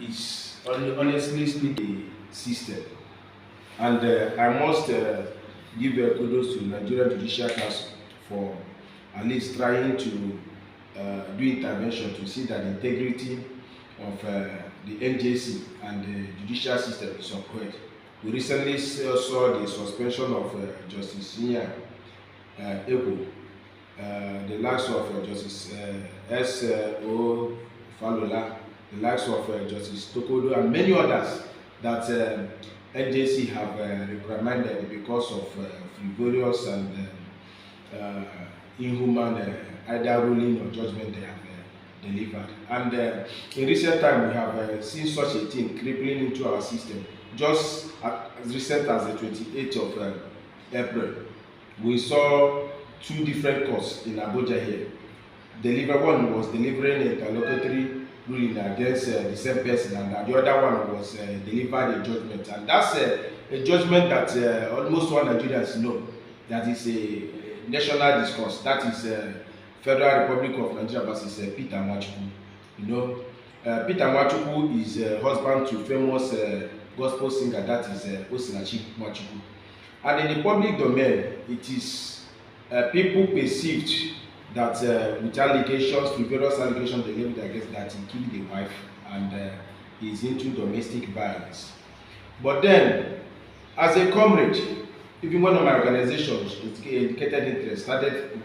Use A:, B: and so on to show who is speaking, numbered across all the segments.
A: is honestly split the system. And I must give kudos to Nigerian Judicial Council for at least trying to do intervention to see that the integrity of the NJC and the judicial system is upheld. We recently saw the suspension of Justice Nya Ebo, the likes of Justice S.O. Falola, the likes of Justice Tokodo, and many others that NJC have reprimanded because of frivolous and inhuman either ruling or judgment they have delivered. And in recent time, we have seen such a thing crippling into our system. Just as recent as the 28th of April, we saw two different courts in Abuja here. One was delivering a interlocutory ruling against the same person, and the other one was delivered a judgment. And that's a judgment that almost all Nigerians know that is a national discourse. That is Federal Republic of Nigeria versus Peter Nwachukwu. You know, Peter Nwachukwu is husband to famous gospel singer, that is Nwachukwu. And in the public domain, it is people perceived that with allegations, frivolous allegations they levied against that he killed the wife and he is into domestic violence. But then, as a comrade, even one of my organizations, indicated interest, started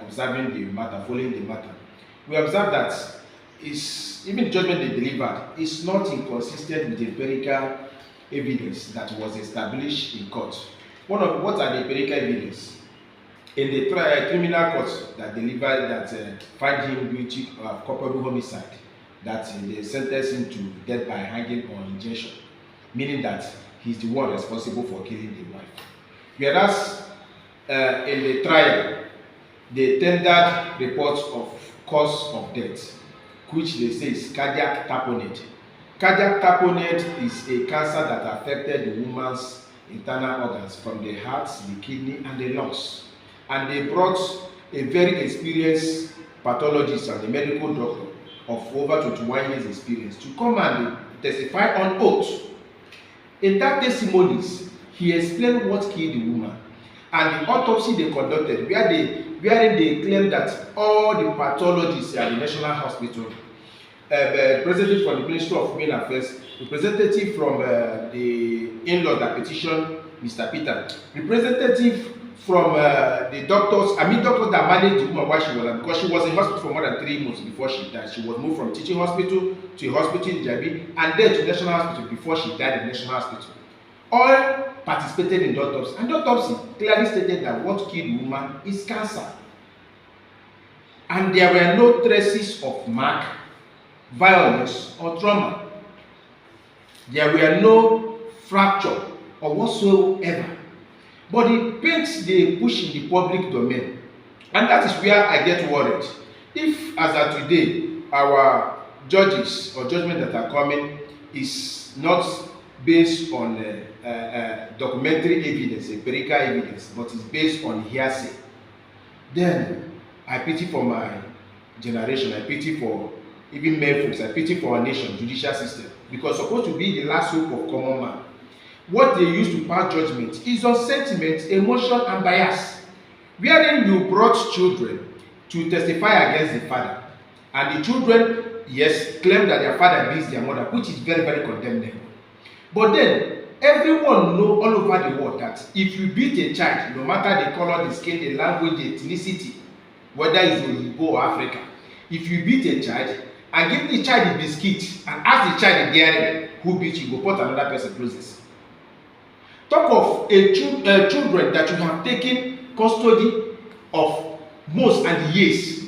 A: observing the matter, following the matter. We observed that even the judgment they delivered is not inconsistent with the empirical evidence that was established in court. What are the empirical evidence? In the criminal court that delivered that find him guilty of culpable homicide, that they sentenced him to death by hanging or injection, meaning that he's the one responsible for killing the wife. Whereas in the trial, they tendered reports of cause of death, which they say is cardiac tamponade. Cardiac tamponade is a cancer that affected the woman's internal organs from the heart, the kidney, and the lungs. And they brought a very experienced pathologist and a medical doctor of over 21 years experience to come and testify on oath. In that testimonies, he explained what killed the woman, and the autopsy they conducted, wherein they claimed that all the pathologists at the National Hospital, representative from the Ministry of Women Affairs, representative from the in-law that petitioned Mr. Peter, representative from the doctors that managed the woman while she was, because she was in hospital for more than 3 months before she died. She was moved from teaching hospital to a hospital in Jabi and then to National Hospital before she died in National Hospital. All participated in the autopsy, and the autopsy clearly stated that what killed the woman is cancer. And there were no traces of mark, violence, or trauma. There were no fracture or whatsoever. But the paints they push in the public domain, and that is where I get worried. If, as of today, our judges or judgment that are coming is not based on documentary evidence, empirical evidence, but is based on hearsay, then I pity for my generation, I pity for even male folks, I pity for our nation, judicial system, because it's supposed to be the last hope of common man. What they use to pass judgment is on sentiment, emotion, and bias. Wherein you brought children to testify against the father, and the children, yes, claim that their father beats their mother, which is very, very condemnable. But then, everyone knows all over the world that if you beat a child, no matter the color, the skin, the language, the ethnicity, whether it's Igbo or Africa, if you beat a child and give the child a biscuit and ask the child again who beat you, go put another person closest. Talk of children that you have taken custody of months and years.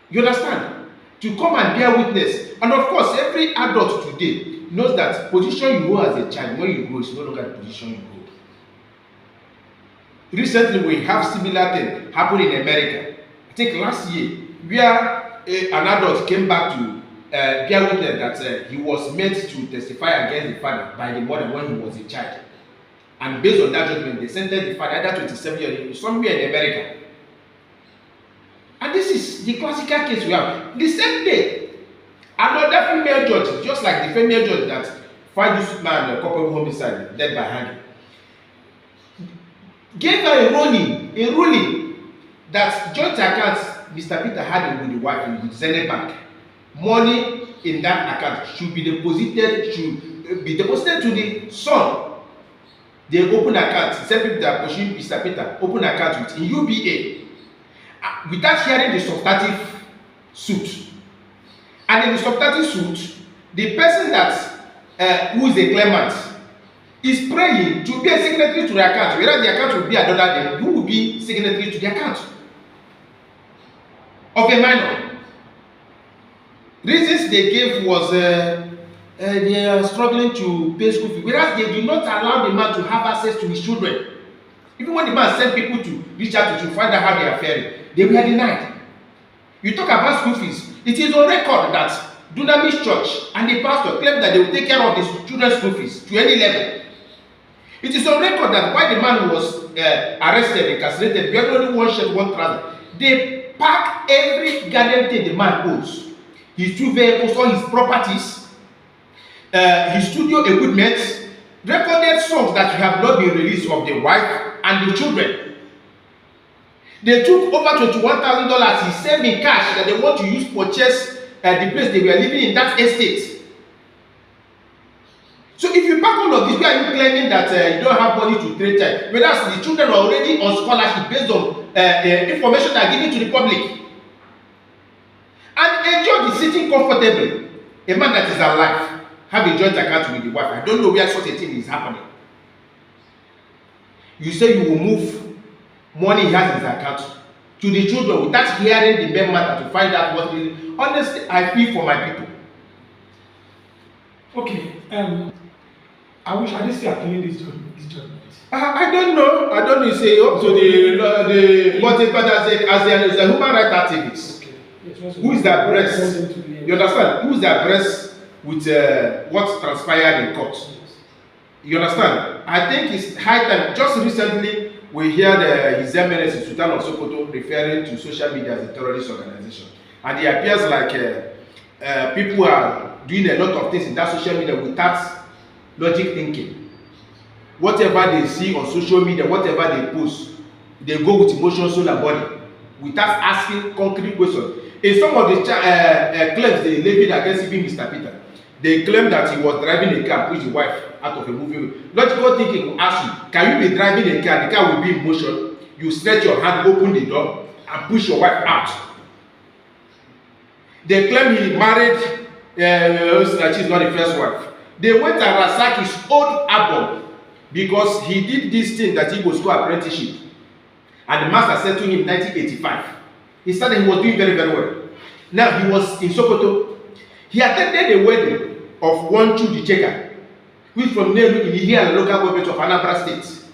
A: You understand? To come and bear witness. And of course, every adult today knows that position you hold as a child, when you grow, is no longer the position you hold. Recently, we have similar thing happen in America. I think last year, where an adult came back to bear witness that he was made to testify against the father by the mother when he was a child. And based on that judgment, they sentenced the father either 27 years somewhere in America. And this is the classical case we have. The same day, Another female judge, just like the female judge that found this man culpable homicide, dead by hanging, gave her a ruling that joint accounts Mr. Peter had with the wife in the Zenith Bank, money in that account should be deposited to the son. They open account, same people that pushing Mr. Peter open account with in UBA without hearing the substantive suit. And in the substantive suit, the person that who is a claimant is praying to be a signatory to the account, whereas the account will be another day, who will be signatory to the account of a minor. Reasons they gave was they are struggling to pay school fees, whereas they do not allow the man to have access to his children. Even when the man sent people to reach out to find out how they are faring, they were denied. You talk about school fees, it is on record that Dunamis Church and the pastor claimed that they will take care of the children's school fees to any level. It is on record that while the man was arrested and incarcerated, beyond only one shirt, one trouser, they packed every goddamn thing the man owns. His two vehicles, all his properties, his studio equipment, recorded songs that have not been released of the wife and the children. They took over $21,000 he saved in cash that they want to use to purchase the place they were living in that estate. So if you pack all of this, why are you claiming that you don't have money to trade time? Whereas the children are already on scholarship based on information that are given to the public. And a judge is sitting comfortably. A man that is alive, have a joint account with the wife. I don't know where such a thing is happening. You say you will move money he has in his account to the children without hearing the main matter to find out what really. Honestly, I feel for my people.
B: Okay, I wish I didn't see appealing this judgment.
A: I don't know. I don't know. Say up to the but as a human rights activist.
B: Okay. Yes,
A: who is that breast? You understand? Who is that breast with what transpired in court?
B: Yes.
A: You understand? I think it's high time. Just recently, we heard His Eminence Sultan of Sokoto referring to social media as a terrorist organization, and it appears like people are doing a lot of things in that social media without logic thinking. Whatever they see on social media, whatever they post, they go with emotion, soul, and body without asking concrete questions. In some of the claims they levied against even Mr. Peter, they claim that he was driving a car, push his wife out of a movie. Logical thinking will ask you, can you be driving a car, the car will be in motion, you stretch your hand, open the door, and push your wife out. They claim he married, she's not the first wife. They went and ransacked his old album because he did this thing that he was called apprenticeship. And the master said to him in 1985, he said that he was doing very, very well. Now he was in Sokoto. He attended a wedding of one Chudi Cheka, who is from Neru in the local government of Anambra State.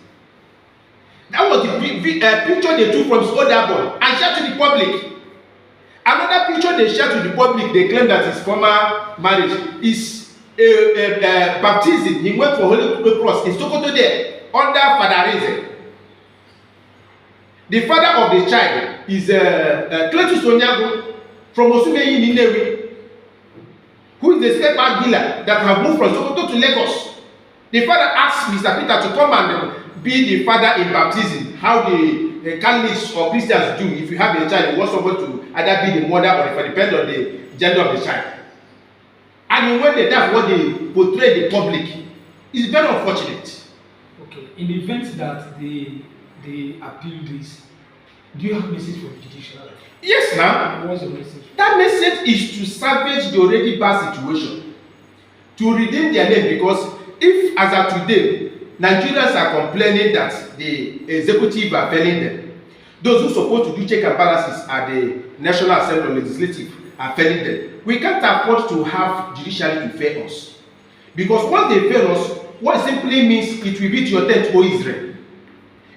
A: That was the picture they took from his old album and shared to the public. Another picture they shared to the public, they claim that his former marriage is baptism. He went for Holy Cross in Sokoto there under Father Reze. The father of the child is Cletus Onyago from Osumeyi in Nnewi, who is the step-back dealer that have moved from Sokoto to Lagos. The father asked Mr. Peter to come and be the father in baptism, how the Catholics or Christians do. If you have a child, you want someone to either be the mother or if it depends on the gender of the child. And when that's what they portray the public, it's very unfortunate.
B: Okay, in the event that they appeal this, do you have a message for the judiciary?
A: Yes, ma'am.
B: What's the message?
A: That message is to salvage the already bad situation, to redeem their name, because if, as of today, Nigerians are complaining that the executive are failing them, those who are supposed to do check and balances at the National Assembly Legislative are failing them. We can't afford to have judiciary to fail us, because once they fail us, what it simply means, it will be to your tent, O Israel.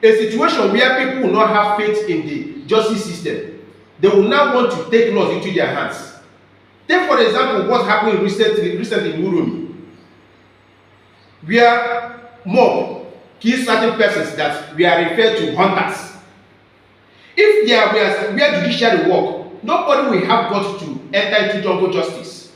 A: A situation where people will not have faith in the justice system. They will now want to take laws into their hands. Take, for example, what happened recently in Urumi, where mob killed certain persons that we are referred to hunters. If there were where judiciary work, nobody will have got to enter into jungle justice.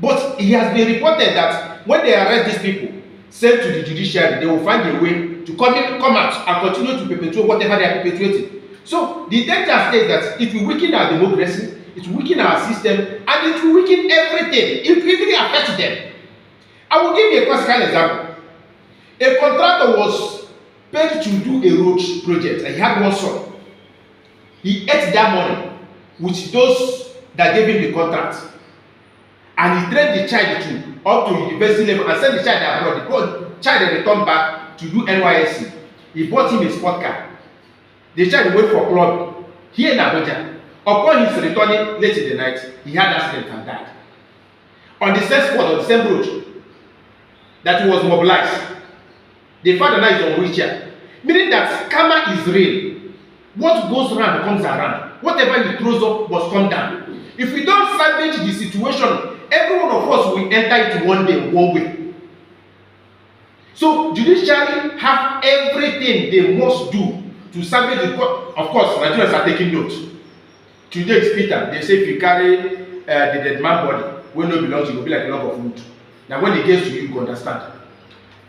A: But it has been reported that when they arrest these people, sent to the judiciary, they will find a way to come out and continue to perpetuate whatever they are perpetuating. So the danger states that it will weaken our democracy, it will weaken our system, and it will weaken everything. It will even affect them. I will give you a classical example. A contractor was paid to do a road project, and he had one son. He ate that money with those that gave him the contract, and he trained the child to up to university level and sent the child abroad. The child returned back to do NYSC. He bought him a sport car. The child went for club here in Abuja. Upon his returning late in the night, he had accident and died. On the same spot, on the same road that he was mobilized, the father now is on wheelchair. Meaning that karma is real. What goes around comes around. Whatever he throws up must come down. If we don't salvage the situation, every one of us will enter into one day, one way. So judiciary have everything they must do to salvage the court. Of course, Nigerians are taking note. Today is Peter. They say if you carry the dead man body when no belongs, it will be like a log of wood. Now when he gets to you, you understand.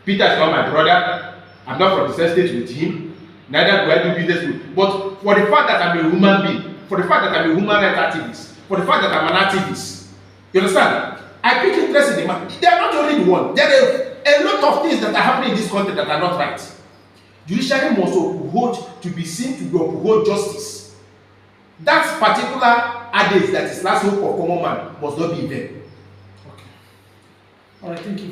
A: Peter is not my brother. I'm not from the same state with him. Neither do I do business with. But for the fact that I'm a human being, for the fact that I'm a human rights activist, for the fact that I'm an activist, you understand? I pick interest in the man. They are not only the one. There are a lot of things that are happening in this country that are not right. Judiciary must uphold to be seen to uphold justice. That particular adage that is last hope of common man must not be in vain.
B: Okay. All right, thank you.